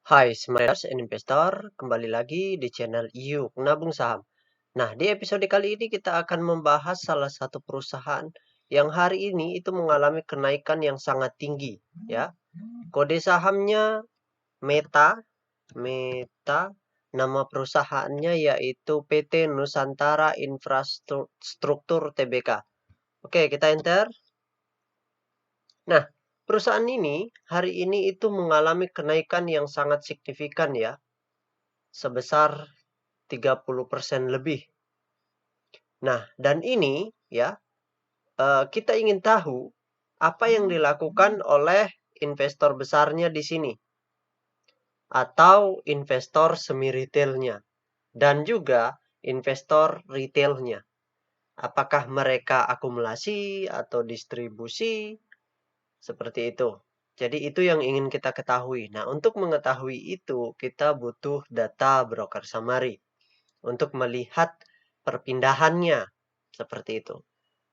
Hai Smarters and Investor, kembali lagi di channel Yuk Nabung Saham. Nah, di episode kali ini kita akan membahas salah satu perusahaan yang hari ini itu mengalami kenaikan yang sangat tinggi, ya. Kode sahamnya Meta, Meta, nama perusahaannya yaitu PT Nusantara Infrastruktur Tbk. Oke, kita enter. Nah, perusahaan ini hari ini itu mengalami kenaikan yang sangat signifikan ya, sebesar 30% lebih. Nah, dan ini ya, kita ingin tahu apa yang dilakukan oleh investor besarnya di sini atau investor semi retailnya dan juga investor retailnya. Apakah mereka akumulasi atau distribusi seperti itu. Jadi itu yang ingin kita ketahui. Nah, untuk mengetahui itu kita butuh data broker summary untuk melihat perpindahannya seperti itu.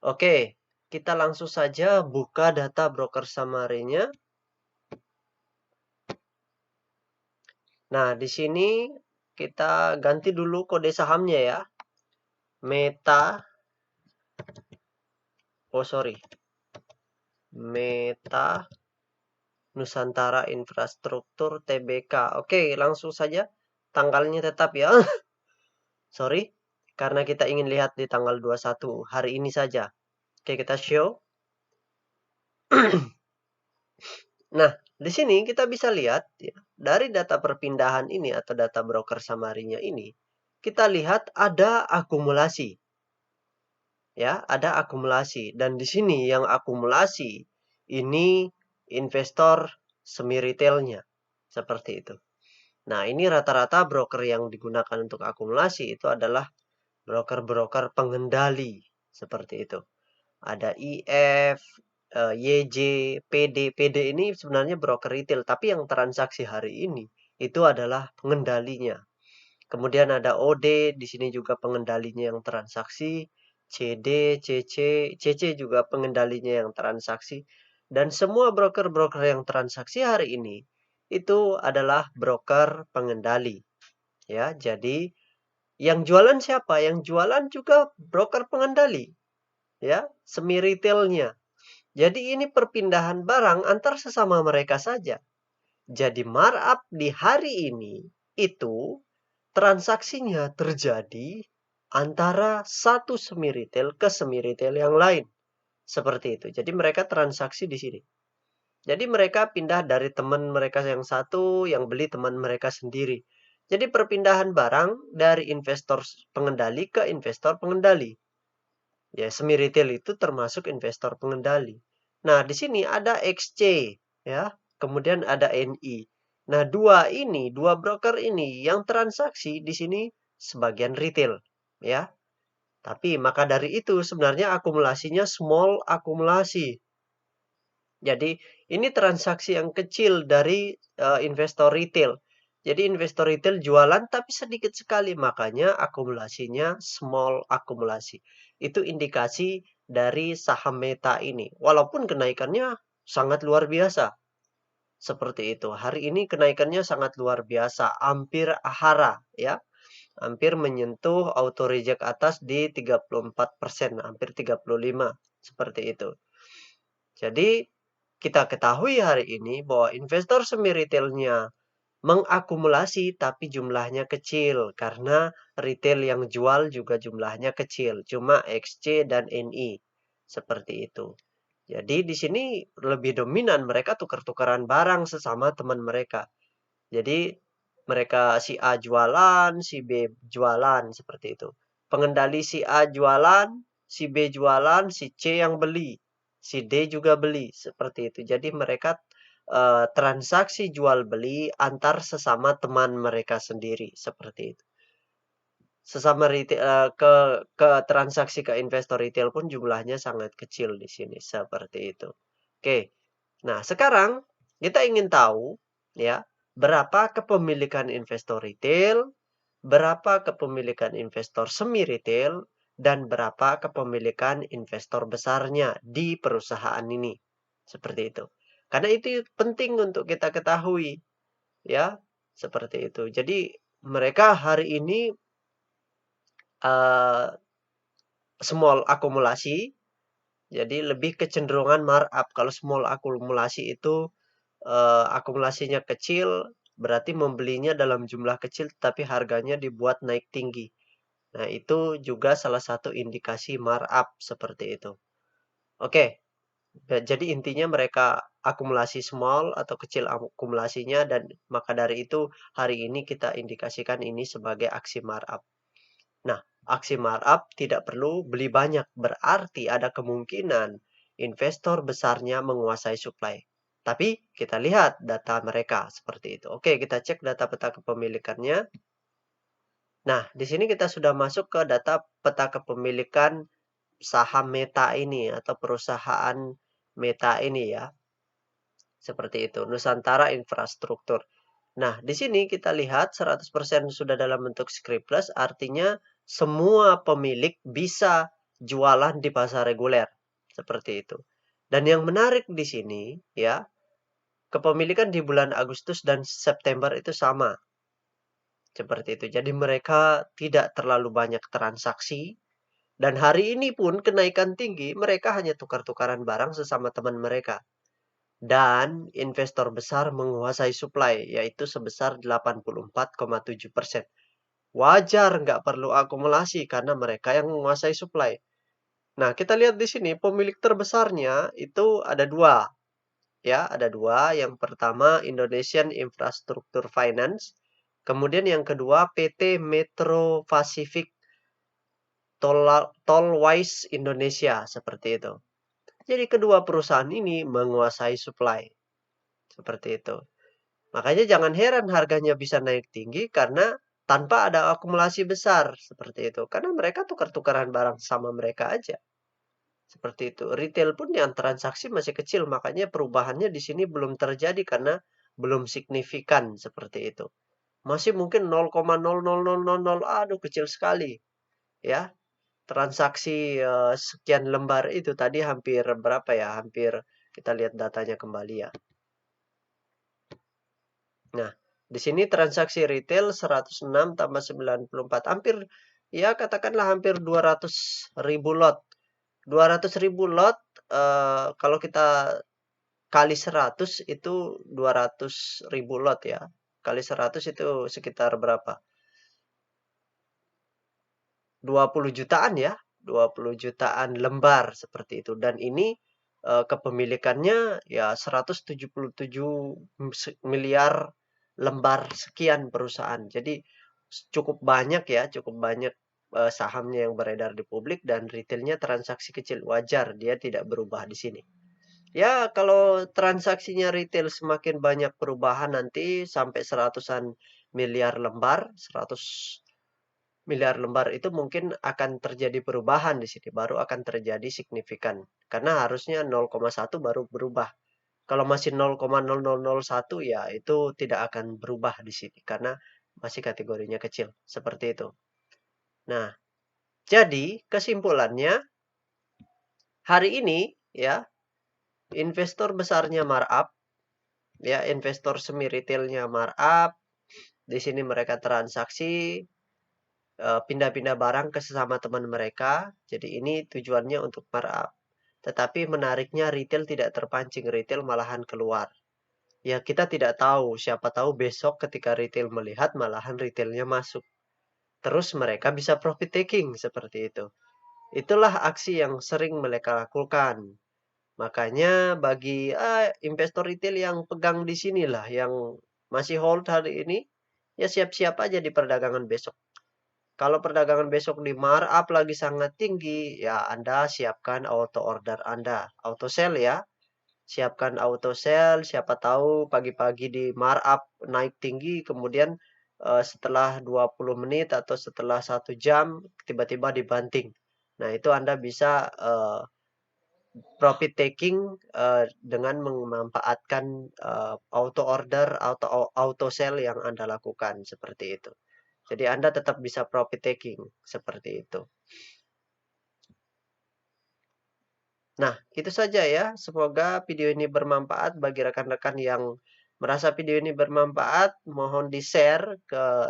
Oke, kita langsung saja buka data broker summary-nya. Nah, di sini kita ganti dulu kode sahamnya ya. Meta. Oh, sorry. Meta Nusantara Infrastruktur Tbk. Oke, langsung saja. Tanggalnya tetap ya. Sorry. Karena kita ingin lihat di tanggal 21 hari ini saja. Oke, kita show. Nah, di sini kita bisa lihat ya, dari data perpindahan ini atau data broker summary-nya ini, kita lihat ada akumulasi. Ya, ada akumulasi dan di sini yang akumulasi ini investor semi retailnya. Seperti itu. Nah, ini rata-rata broker yang digunakan untuk akumulasi itu adalah broker-broker pengendali seperti itu. Ada IF, YJ, PD. PD ini sebenarnya broker retail, tapi yang transaksi hari ini itu adalah pengendalinya. Kemudian ada OD, di sini juga pengendalinya yang transaksi. CD, CC juga pengendalinya yang transaksi. Dan semua broker-broker yang transaksi hari ini itu adalah broker pengendali. Ya, jadi yang jualan siapa? Yang jualan juga broker pengendali. Ya, semi retailnya. Jadi ini perpindahan barang antar sesama mereka saja. Jadi markup di hari ini itu transaksinya terjadi antara satu semi retail ke semi retail yang lain. Seperti itu. Jadi mereka transaksi di sini. Jadi mereka pindah dari teman mereka yang satu, yang beli teman mereka sendiri. Jadi perpindahan barang dari investor pengendali ke investor pengendali. Ya, semi retail itu termasuk investor pengendali. Nah, di sini ada XC, ya. Kemudian ada NI. Nah, dua broker ini yang transaksi di sini sebagian retail, ya. Tapi maka dari itu sebenarnya akumulasinya small akumulasi. Jadi ini transaksi yang kecil dari investor retail. Jadi investor retail jualan tapi sedikit sekali, makanya akumulasinya small akumulasi. Itu indikasi dari saham Meta ini. Walaupun kenaikannya sangat luar biasa. Seperti itu. Hari ini kenaikannya sangat luar biasa, hampir ahara ya. Hampir menyentuh auto reject atas di 34%, hampir 35 seperti itu. Jadi kita ketahui hari ini bahwa investor semi retailnya mengakumulasi tapi jumlahnya kecil karena retail yang jual juga jumlahnya kecil, cuma XC dan NI. Seperti itu. Jadi di sini lebih dominan mereka tukar-tukaran barang sesama teman mereka. Jadi mereka si A jualan, si B jualan seperti itu. Pengendali si A jualan, si B jualan, si C yang beli, si D juga beli seperti itu. Jadi mereka transaksi jual beli antar sesama teman mereka sendiri seperti itu. Sesama retail ke transaksi ke investor retail pun jumlahnya sangat kecil di sini seperti itu. Oke. Nah, sekarang kita ingin tahu ya, berapa kepemilikan investor retail, berapa kepemilikan investor semi retail, dan berapa kepemilikan investor besarnya di perusahaan ini. Seperti itu. Karena itu penting untuk kita ketahui ya. Seperti itu. Jadi mereka hari ini small akumulasi, jadi lebih kecenderungan markup. Kalau small akumulasi itu akumulasinya kecil, berarti membelinya dalam jumlah kecil, tapi harganya dibuat naik tinggi. Nah, itu juga salah satu indikasi markup seperti itu. Oke, jadi intinya mereka akumulasi small atau kecil akumulasinya, dan maka dari itu hari ini kita indikasikan ini sebagai aksi markup. Nah, aksi markup tidak perlu beli banyak, berarti ada kemungkinan investor besarnya menguasai supply. Tapi kita lihat data mereka seperti itu. Oke, kita cek data peta kepemilikannya. Nah, di sini kita sudah masuk ke data peta kepemilikan saham Meta ini atau perusahaan Meta ini ya. Seperti itu, Nusantara Infrastruktur. Nah, di sini kita lihat 100% sudah dalam bentuk scriptless, artinya semua pemilik bisa jualan di pasar reguler. Seperti itu. Dan yang menarik di sini, ya, kepemilikan di bulan Agustus dan September itu sama. Seperti itu. Jadi mereka tidak terlalu banyak transaksi. Dan hari ini pun kenaikan tinggi, mereka hanya tukar-tukaran barang sesama teman mereka. Dan investor besar menguasai supply, yaitu sebesar 84,7%. Wajar nggak perlu akumulasi karena mereka yang menguasai supply. Nah, kita lihat di sini pemilik terbesarnya itu ada dua. Ya, ada dua. Yang pertama Indonesian Infrastructure Finance. Kemudian yang kedua PT Metro Pacific Tollwise Indonesia, seperti itu. Jadi kedua perusahaan ini menguasai supply. Seperti itu. Makanya jangan heran harganya bisa naik tinggi karena tanpa ada akumulasi besar seperti itu. Karena mereka tukar-tukaran barang sama mereka aja. Seperti itu. Retail pun yang transaksi masih kecil, makanya perubahannya di sini belum terjadi karena belum signifikan seperti itu. Masih mungkin 0,00000, aduh kecil sekali. Ya, transaksi sekian lembar itu tadi hampir berapa ya? Hampir kita lihat datanya kembali ya. Nah, di sini transaksi retail 106 tambah 94. Hampir, ya katakanlah hampir 200.000 lot. 200.000 lot, kalau kita kali 100 itu 200.000 lot ya. Kali 100 itu sekitar berapa? 20 jutaan ya. 20 jutaan lembar seperti itu. Dan ini kepemilikannya ya 177 miliar lembar sekian perusahaan. Jadi cukup banyak ya, cukup banyak sahamnya yang beredar di publik dan retailnya transaksi kecil. Wajar dia tidak berubah di sini. Ya, kalau transaksinya retail semakin banyak perubahan nanti sampai seratusan miliar lembar, 100 miliar lembar itu mungkin akan terjadi perubahan di sini, baru akan terjadi signifikan. Karena harusnya 0,1 baru berubah. Kalau masih 0,0001 ya itu tidak akan berubah di sini karena masih kategorinya kecil, seperti itu. Nah, jadi kesimpulannya hari ini ya investor besarnya markup, ya investor semi retailnya markup. Di sini mereka transaksi pindah-pindah barang ke sesama teman mereka. Jadi ini tujuannya untuk markup. Tetapi menariknya retail tidak terpancing, retail malahan keluar. Ya kita tidak tahu, siapa tahu besok ketika retail melihat malahan retailnya masuk. Terus mereka bisa profit taking seperti itu. Itulah aksi yang sering mereka lakukan. Makanya bagi investor retail yang pegang di sinilah, yang masih hold hari ini, ya siap-siap aja di perdagangan besok. Kalau perdagangan besok di markup lagi sangat tinggi, ya Anda siapkan auto order Anda. Auto sell ya. Siapkan auto sell, siapa tahu pagi-pagi di markup naik tinggi, kemudian setelah 20 menit atau setelah 1 jam, tiba-tiba dibanting. Nah, itu Anda bisa profit taking dengan memanfaatkan auto order, auto sell yang Anda lakukan seperti itu. Jadi Anda tetap bisa profit taking seperti itu. Nah, itu saja ya. Semoga video ini bermanfaat bagi rekan-rekan yang merasa video ini bermanfaat, mohon di-share ke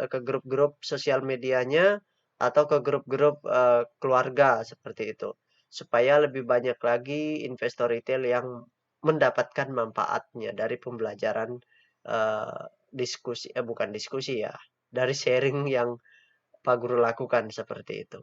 ke grup-grup sosial medianya atau ke grup-grup, keluarga seperti itu. Supaya lebih banyak lagi investor retail yang mendapatkan manfaatnya dari pembelajaran, bukan diskusi ya, dari sharing yang Pak Guru lakukan seperti itu.